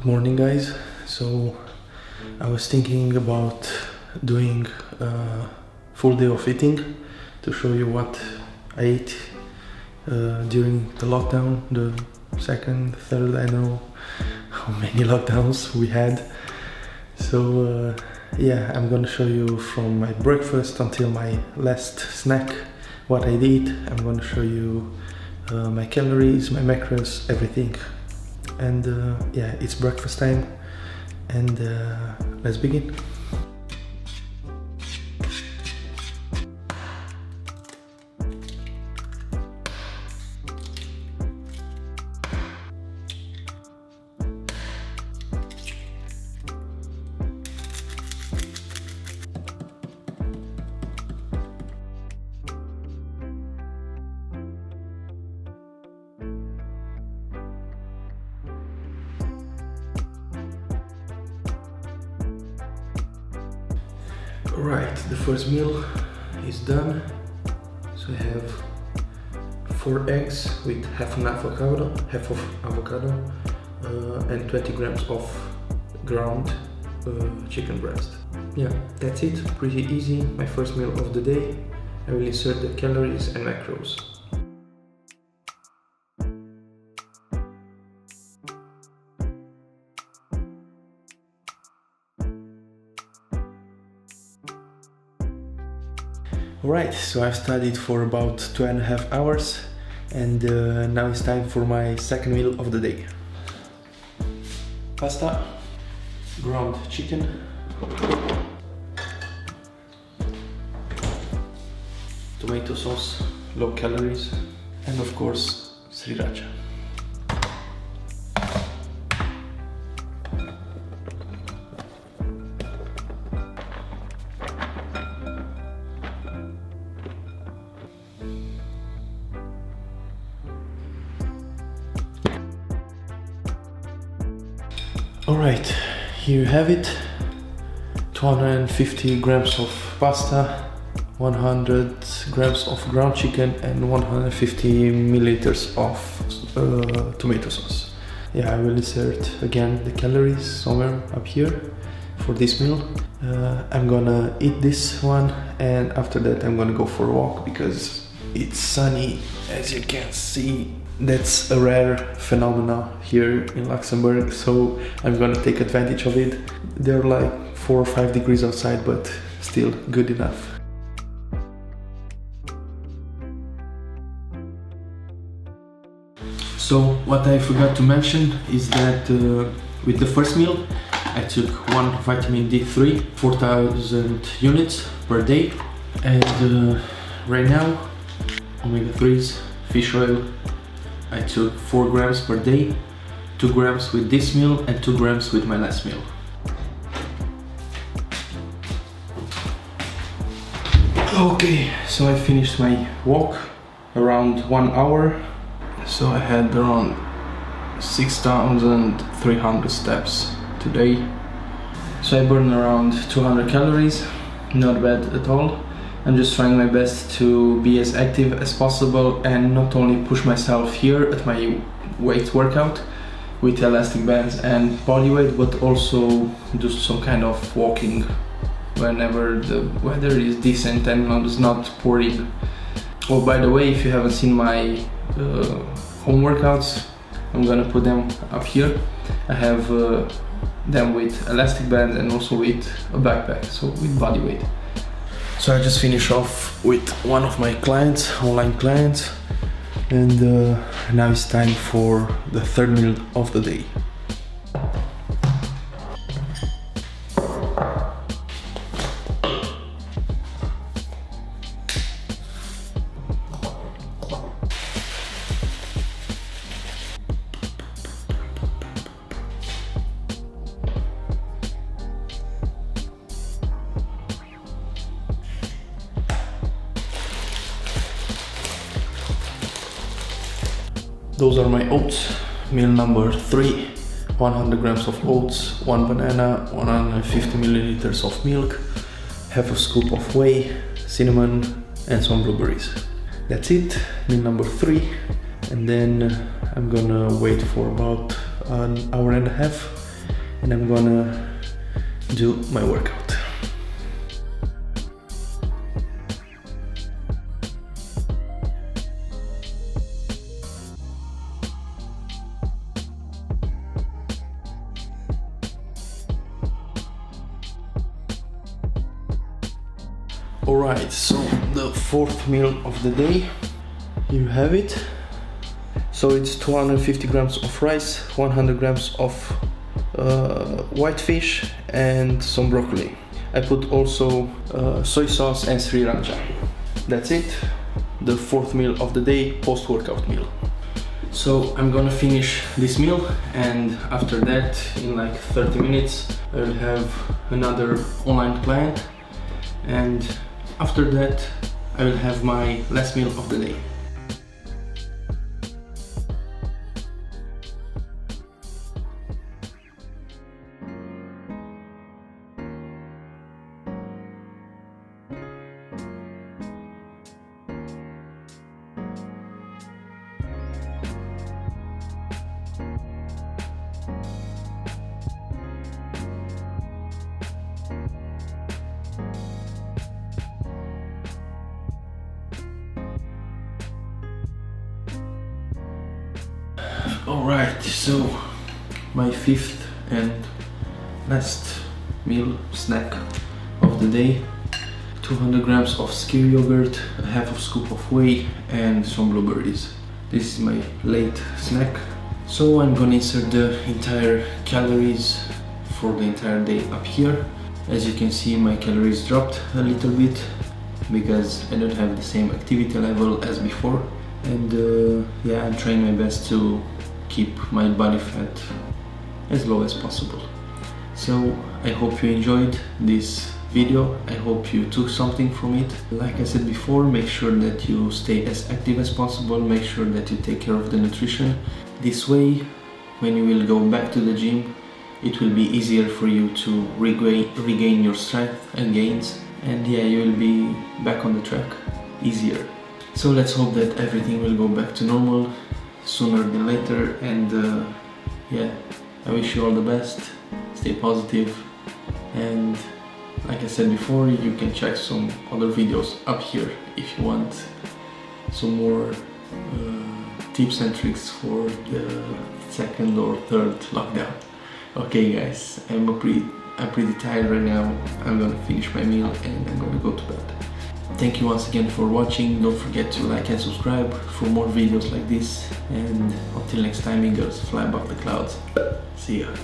Good morning, guys. So I was thinking about doing a full day of eating to show you what I ate during the lockdown, the second, third, I don't know how many lockdowns we had. So yeah, I'm gonna show you from my breakfast until my last snack what I did. I'm gonna show you my calories, my macros, everything. And yeah, it's breakfast time, and let's begin. Alright, the first meal is done. So I have 4 eggs with half of avocado, and 20 grams of ground chicken breast. Yeah, that's it. Pretty easy. My first meal of the day. I will insert the calories and macros. Alright, so I've studied for about 2.5 hours, and now it's time for my second meal of the day. Pasta, ground chicken, tomato sauce, low calories, and of course sriracha. Alright, here you have it. 250 grams of pasta, 100 grams of ground chicken, and 150 milliliters of tomato sauce. Yeah, I will insert again the calories somewhere up here for this meal. I'm gonna eat this one, and after that I'm gonna go for a walk because it's sunny, as you can see. That's a rare phenomena here in Luxembourg, so I'm gonna take advantage of it. They're like 4 or 5 degrees outside, but still good enough. So what I forgot to mention is that with the first meal I took 1 vitamin D3, 4,000 units per day, and right now omega-3s, fish oil, I took 4 grams per day, 2 grams with this meal and 2 grams with my last meal. Okay, so I finished my walk around 1 hour. So I had around 6,300 steps today. So I burned around 200 calories, not bad at all. I'm just trying my best to be as active as possible and not only push myself here at my weight workout with elastic bands and body weight, but also do some kind of walking whenever the weather is decent and it's not pouring. Oh, by the way, if you haven't seen my home workouts, I'm gonna put them up here. I have them with elastic bands and also with a backpack, so with body weight. So I just finished off with one of my clients, online clients, and now it's time for the third meal of the day. Those are my oats. Meal number 3, 100 grams of oats, 1 banana, 150 milliliters of milk, half a scoop of whey, cinnamon, and some blueberries. That's it, meal number 3. And then I'm gonna wait for about an hour and a half and I'm gonna do my workout. Alright, so the fourth meal of the day, here you have it. So it's 250 grams of rice, 100 grams of white fish and some broccoli. I put also soy sauce and sriracha. That's it, the fourth meal of the day, post-workout meal. So I'm gonna finish this meal, and after that, in like 30 minutes, I will have another online client, and after that I will have my last meal of the day. Alright, so my fifth and last meal snack of the day. 200 grams of skyr yogurt, a half of scoop of whey and some blueberries. This is my late snack. So I'm gonna insert the entire calories for the entire day up here. As you can see, my calories dropped a little bit because I don't have the same activity level as before. And yeah, I'm trying my best to keep my body fat as low as possible. So I hope you enjoyed this video. I hope you took something from it. Like I said before, make sure that you stay as active as possible. Make sure that you take care of the nutrition. This way, when you will go back to the gym, it will be easier for you to regain your strength and gains. And yeah, you will be back on the track easier. So let's hope that everything will go back to normal sooner than later, and yeah, I wish you all the best. Stay positive, and like I said before, you can check some other videos up here if you want some more tips and tricks for the second or third lockdown. Okay guys, I'm pretty tired right now. I'm gonna finish my meal and I'm gonna go to bed. Thank you once again for watching. Don't forget to like and subscribe for more videos like this. And until next time, eagles, fly above the clouds. See ya.